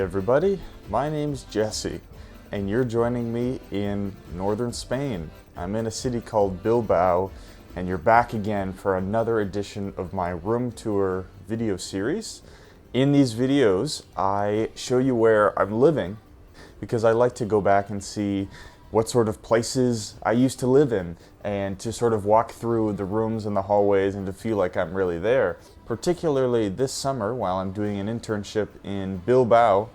everybody, my name's Jesse, and you're joining me in northern Spain. I'm in a city called Bilbao, and you're back again for another edition of my room tour video series. In these videos, I show you where I'm living because I like to go back and see what sort of places I used to live in and to sort of walk through the rooms and the hallways and to feel like I'm really there. Particularly this summer while I'm doing an internship in Bilbao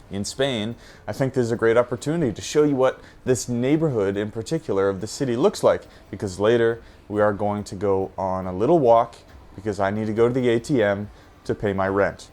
in Spain, I think there's a great opportunity to show you what this neighborhood in particular of the city looks like, because later we are going to go on a little walk because I need to go to the ATM to pay my rent.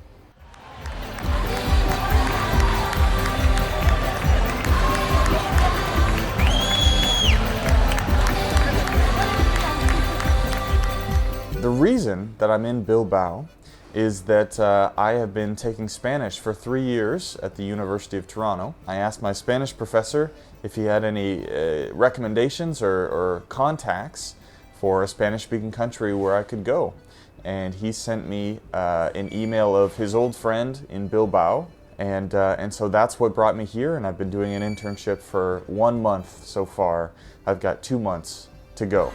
The reason that I'm in Bilbao is that I have been taking Spanish for 3 years at the University of Toronto. I asked my Spanish professor if he had any recommendations or contacts for a Spanish-speaking country where I could go. And he sent me an email of his old friend in Bilbao. And so that's what brought me here, and I've been doing an internship for 1 month so far. I've got 2 months to go.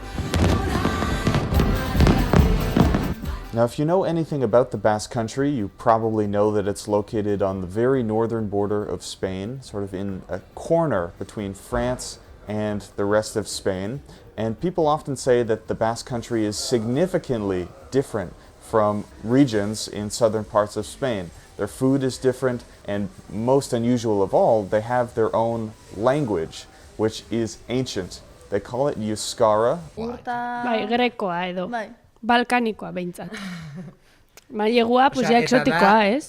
Now, if you know anything about the Basque Country, you probably know that it's located on the very northern border of Spain, sort of in a corner between France and the rest of Spain. And people often say that the Basque Country is significantly different from regions in southern parts of Spain. Their food is different, and most unusual of all, they have their own language, which is ancient. They call it Euskara. Bai, grekoa edo. Bai. Balkanikoa behintzat. Mailegua, pues ja exotikoa, ez?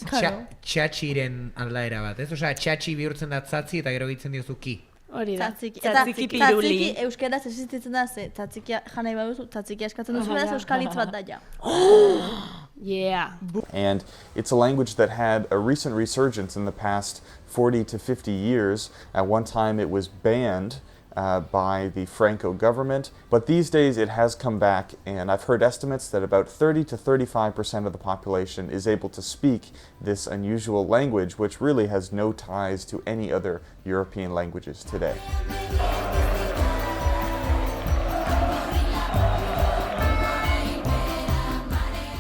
Txatxiren aldaera bat, ez? Osea, txatxi bihurtzen da tzatzi eta gero gitzen diozu ki. Hori da. Tzatziki piruli. Euskeraz existitzen da, ze tzatziki janai baduzu, tzatziki eskatzen duzu, beraz euskalitz bat da ja. Yeah. And it's a language that had a recent resurgence in the past 40 to 50 years. At one time it was banned by the Franco government, but these days it has come back, and I've heard estimates that about 30 to 35% of the population is able to speak this unusual language, which really has no ties to any other European languages today.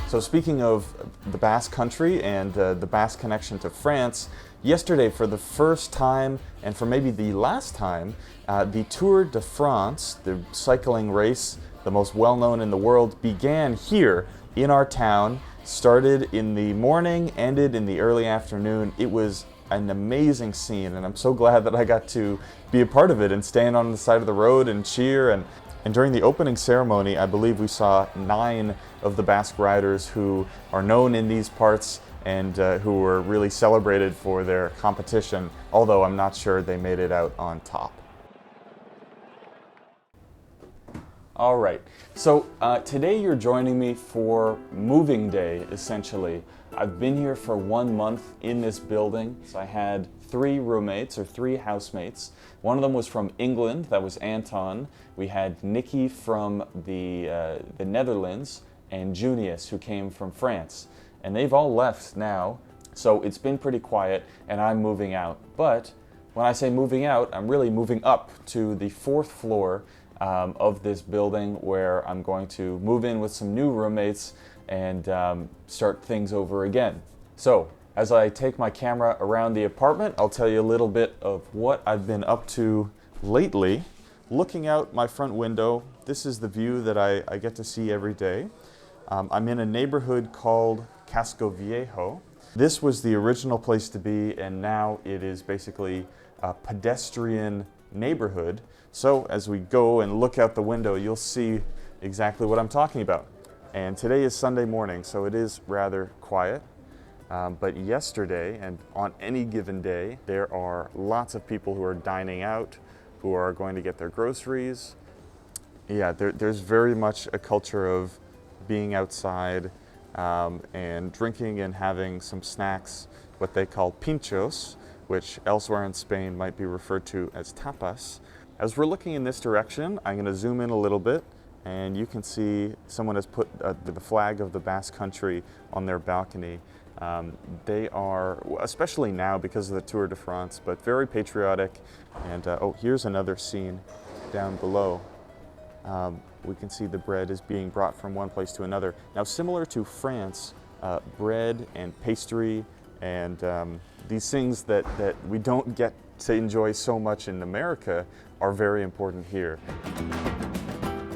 So speaking of the Basque Country and the Basque connection to France, yesterday for the first time, and for maybe the last time, the Tour de France, the cycling race, the most well-known in the world, began here in our town, started in the morning, ended in the early afternoon. It was an amazing scene, and I'm so glad that I got to be a part of it and stand on the side of the road and cheer. And during the opening ceremony, I believe we saw 9 of the Basque riders who are known in these parts and who were really celebrated for their competition, although I'm not sure they made it out on top. All right, so today you're joining me for moving day, essentially. I've been here for 1 month in this building. So I had 3 roommates, or 3 housemates. One of them was from England, that was Anton. We had Nikki from the Netherlands, and Junius, who came from France. And they've all left now, so it's been pretty quiet, and I'm moving out. But when I say moving out, I'm really moving up to the 4th floor of this building, where I'm going to move in with some new roommates and start things over again. So as I take my camera around the apartment, I'll tell you a little bit of what I've been up to lately. Looking out my front window, this is the view that I get to see every day. I'm in a neighborhood called Casco Viejo. This was the original place to be, and now it is basically a pedestrian neighborhood. So as we go and look out the window, you'll see exactly what I'm talking about. And today is Sunday morning, so it is rather quiet. But yesterday, and on any given day, there are lots of people who are dining out, who are going to get their groceries. Yeah, there's very much a culture of being outside and drinking and having some snacks, what they call pinchos, which elsewhere in Spain might be referred to as tapas. As we're looking in this direction, I'm going to zoom in a little bit, and you can see someone has put the flag of the Basque Country on their balcony. They are, especially now because of the Tour de France, but very patriotic. And oh, here's another scene down below. We can see the bread is being brought from one place to another. Now, similar to France, bread and pastry and these things that we don't get to enjoy so much in America are very important here.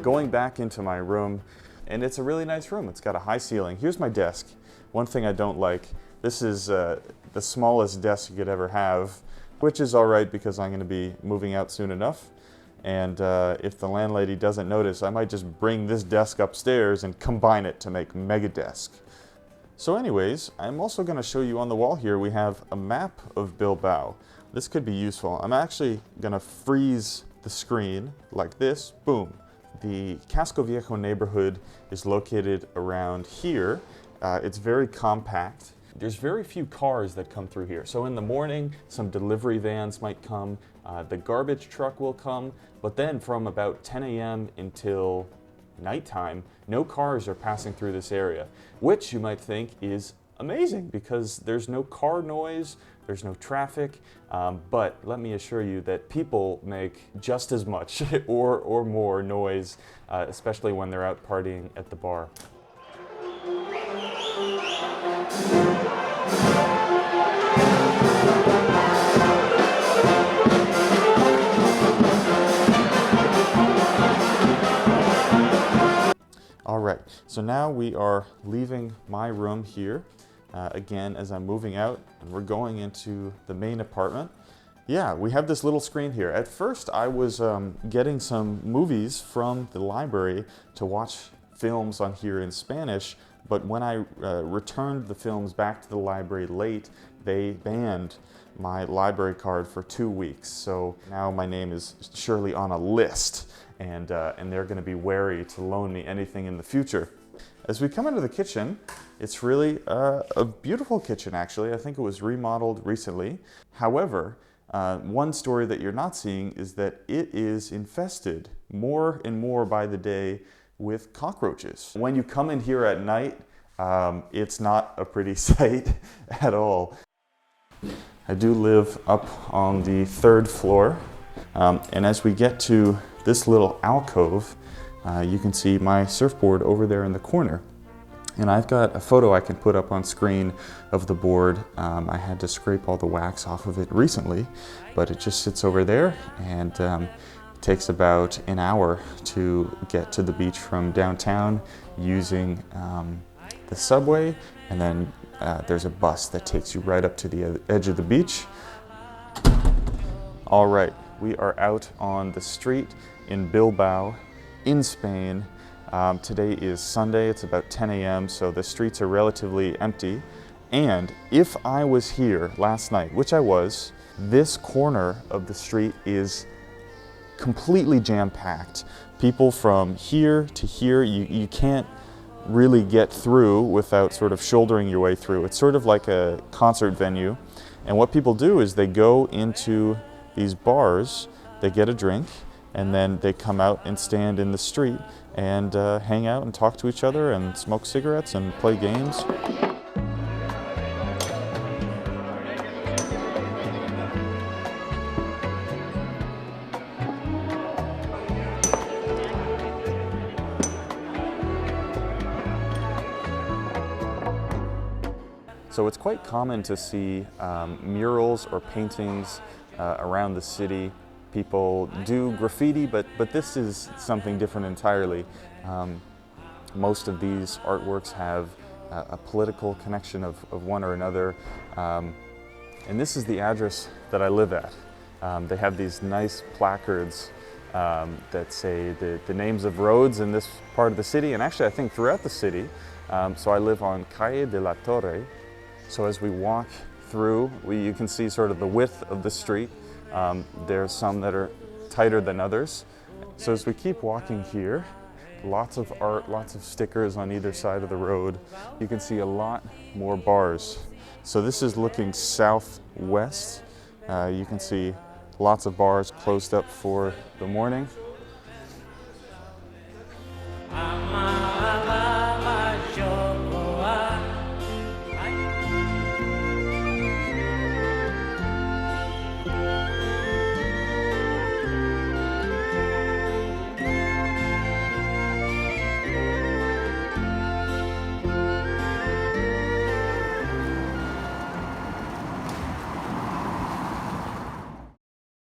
Going back into my room, and it's a really nice room. It's got a high ceiling. Here's my desk. One thing I don't like, this is the smallest desk you could ever have, which is all right because I'm going to be moving out soon enough. And if the landlady doesn't notice, I might just bring this desk upstairs and combine it to make mega desk. So anyways, I'm also going to show you on the wall here, we have a map of Bilbao. This could be useful. I'm actually going to freeze the screen like this, boom. The Casco Viejo neighborhood is located around here. It's very compact. There's very few cars that come through here. So in the morning, some delivery vans might come, the garbage truck will come, but then from about 10 a.m. until nighttime, no cars are passing through this area, which you might think is amazing because there's no car noise, there's no traffic, but let me assure you that people make just as much or more noise, especially when they're out partying at the bar. All right, so now we are leaving my room here, again, as I'm moving out, and we're going into the main apartment. Yeah, we have this little screen here. At first, I was getting some movies from the library to watch films on here in Spanish, but when I returned the films back to the library late, they banned my library card for 2 weeks. So now my name is surely on a list, and they're going to be wary to loan me anything in the future. As we come into the kitchen, it's really a beautiful kitchen, actually. I think it was remodeled recently. However, one story that you're not seeing is that it is infested more and more by the day with cockroaches. When you come in here at night, it's not a pretty sight at all. I do live up on the 3rd floor, and as we get to this little alcove, you can see my surfboard over there in the corner. And I've got a photo I can put up on screen of the board. I had to scrape all the wax off of it recently, but it just sits over there, and it takes about an hour to get to the beach from downtown using the subway, and then there's a bus that takes you right up to the edge of the beach. All right, we are out on the street in Bilbao, in Spain. Today is Sunday, it's about 10 a.m., so the streets are relatively empty. And if I was here last night, which I was, this corner of the street is completely jam-packed. People from here to here, you can't really get through without sort of shouldering your way through. It's sort of like a concert venue. And what people do is they go into these bars, they get a drink, and then they come out and stand in the street and hang out and talk to each other and smoke cigarettes and play games. So it's quite common to see murals or paintings around the city. People do graffiti, but this is something different entirely. Most of these artworks have a political connection of one or another. And this is the address that I live at. They have these nice placards that say the names of roads in this part of the city, and actually I think throughout the city. So I live on Calle de la Torre. So as we walk through, you can see sort of the width of the street. There's some that are tighter than others. So as we keep walking here, lots of art, lots of stickers on either side of the road. You can see a lot more bars. So this is looking southwest. You can see lots of bars closed up for the morning.